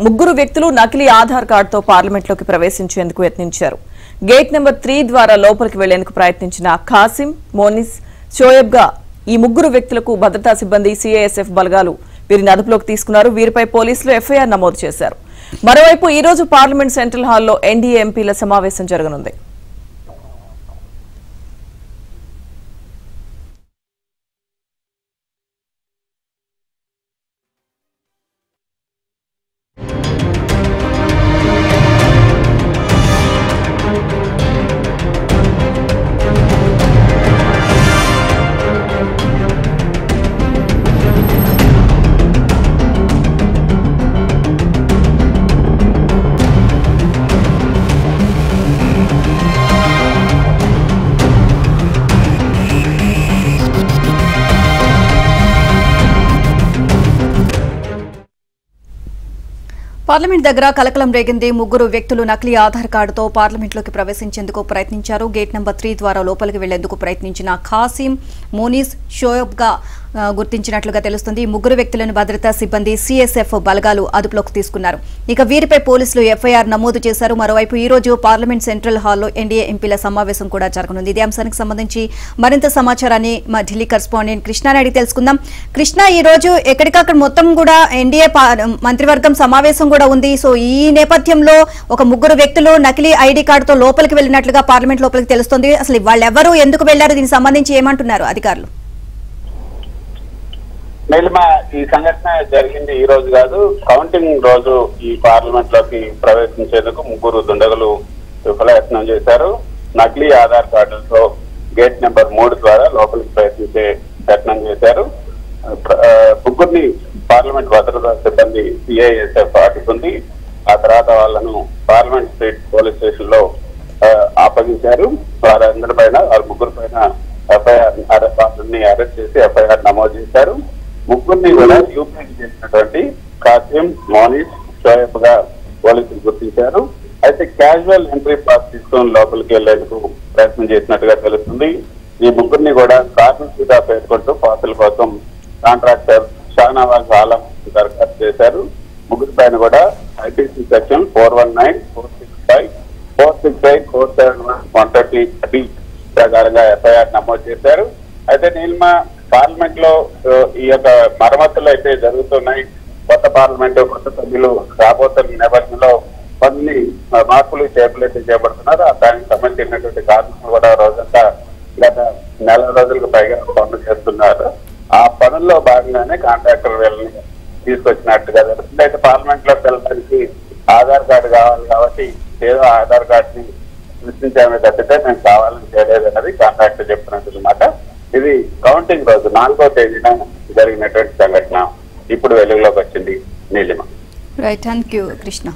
ముగ్గురు వ్యక్తులు నకిలీ ఆధార్ కార్డుతో పార్లమెంట్లోకి ప్రవేశించేందుకు యత్నించారు. గేట్ నెంబర్ 3 ద్వారా లోపలికి వెళ్లేందుకు ప్రయత్నించిన ఖాసిం, మోనిస్, షోయబ్గా ఈ ముగ్గురు వ్యక్తులకు భద్రతా సిబ్బంది సిఐఎస్ఎఫ్ బలగాలు వీరిని అదుపులోకి తీసుకున్నారు. వీరిపై పోలీసులు ఎఫ్ఐఆర్ నమోదు చేశారు. మరోవైపు ఈ రోజు పార్లమెంట్ సెంట్రల్ హాల్లో ఎన్డీఏ ఎంపీల సమావేశం జరగనుంది. పార్లమెంట్ దగ్గర కలకలం రేగింది. ముగ్గురు వ్యక్తులు నకిలీ ఆధార్ కార్డుతో పార్లమెంట్లోకి ప్రవేశించేందుకు ప్రయత్నించారు. గేట్ నెంబర్ 3 ద్వారా లోపలికి వెళ్లేందుకు ప్రయత్నించిన ఖాసిం, మోనిస్, షోయబ్గా గుర్తించినట్లుగా తెలుస్తుంది. ముగ్గురు వ్యక్తులను భద్రతా సిబ్బంది సిఎస్ఎఫ్ బలగాలు అదుపులోకి తీసుకున్నారు. ఇక వీరిపై పోలీసులు ఎఫ్ఐఆర్ నమోదు చేశారు. మరోవైపు ఈ రోజు పార్లమెంట్ సెంట్రల్ హాల్లో ఎన్డీఏ ఎంపీల సమావేశం కూడా జరగనుంది. ఇదే అంశానికి సంబంధించి మరింత సమాచారాన్ని మా ఢిల్లీ కరెస్పాండెంట్ కృష్ణాని తెలుసుకుందాం. కృష్ణ, ఈ రోజు ఎక్కడికక్కడ మొత్తం కూడా ఎన్డీఏ మంత్రివర్గం సమావేశం కూడా ఉంది. సో ఈ నేపథ్యంలో ఒక ముగ్గురు వ్యక్తులు నకిలీ ఐడి కార్డుతో లోపలికి వెళ్లినట్లుగా పార్లమెంట్ లోపలికి తెలుస్తోంది. అసలు వాళ్ళెవరు, ఎందుకు వెళ్లారు, దీనికి సంబంధించి ఏమంటున్నారు అధికారులు? నీలిమా, ఈ సంఘటన జరిగింది ఈ రోజు కాదు, కౌంటింగ్ రోజు ఈ పార్లమెంట్ లోకి ప్రవేశించేందుకు ముగ్గురు దుండగులు విఫలయత్నం చేశారు. నకిలీ ఆధార్ కార్డులతో గేట్ నెంబర్ 3 ద్వారా లోపలికి ప్రయత్నించే యత్నం చేశారు. ముగ్గురిని పార్లమెంట్ భద్రతా సిబ్బంది సిఐఎస్ఎఫ్ అడ్డుకుంది. ఆ తర్వాత వాళ్లను పార్లమెంట్ స్ట్రీట్ పోలీస్ స్టేషన్ లో అప్పగించారు. వారందరి పైన, వారి ముగ్గురు పైన ఎఫ్ఐఆర్ అరెస్ట్ చేసి ఎఫ్ఐఆర్ నమోదు చేశారు. ముగ్గురిని కూడా యూపీకి చేసినటువంటి ఖాసిం, మోనిస్, షోయబ్ గా పోలీసులు గుర్తించారు. అయితే క్యాజువల్ ఎంట్రీ పాస్ తీసుకొని లోపలికి వెళ్లేందుకు ప్రయత్నం చేసినట్టుగా తెలుస్తుంది. ఈ ముగ్గురిని కూడా కార్మికులుగా పేర్కొంటూ పాసుల కోసం కాంట్రాక్టర్ షానవాజ్ ఆలం దరఖాస్తు చేశారు. ముగ్గురి పైన కూడా ఐపీసీ సెక్షన్ 419, 465, 468, 471, 130 ప్రకారంగా ఎఫ్ఐఆర్ నమోదు చేశారు. అయితే నీలిమా, పార్లమెంట్ లో ఈ యొక్క మరమ్మతులు అయితే జరుగుతున్నాయి. కొత్త పార్లమెంటు, కొత్త సభ్యులు రాబోతున్న నేపథ్యంలో కొన్ని మార్పులు చేపలు అయితే చేపడుతున్నారు. దానికి సంబంధించినటువంటి కార్మికులు కూడా రోజంతా గత నెల రోజులకు పైగా పనులు చేస్తున్నారు. ఆ పనుల్లో భాగంగానే కాంట్రాక్టర్ వీళ్ళని తీసుకొచ్చినట్టుగా తెలుస్తుంది. అయితే పార్లమెంట్ లోకి వెళ్ళడానికి ఆధార్ కార్డు కావాలి కాబట్టి ఏదో ఆధార్ కార్డుని సృష్టించామే తప్పితే మేము కావాలని చేయలేదు అన్నది కాంట్రాక్టర్ చెప్తున్నట్టు మాట. ఇది కౌంటింగ్ రోజు 4వ తేదీన జరిగినటువంటి సంఘటన ఇప్పుడు వెలుగులోకి వచ్చింది. Neelima. Right, thank you Krishna.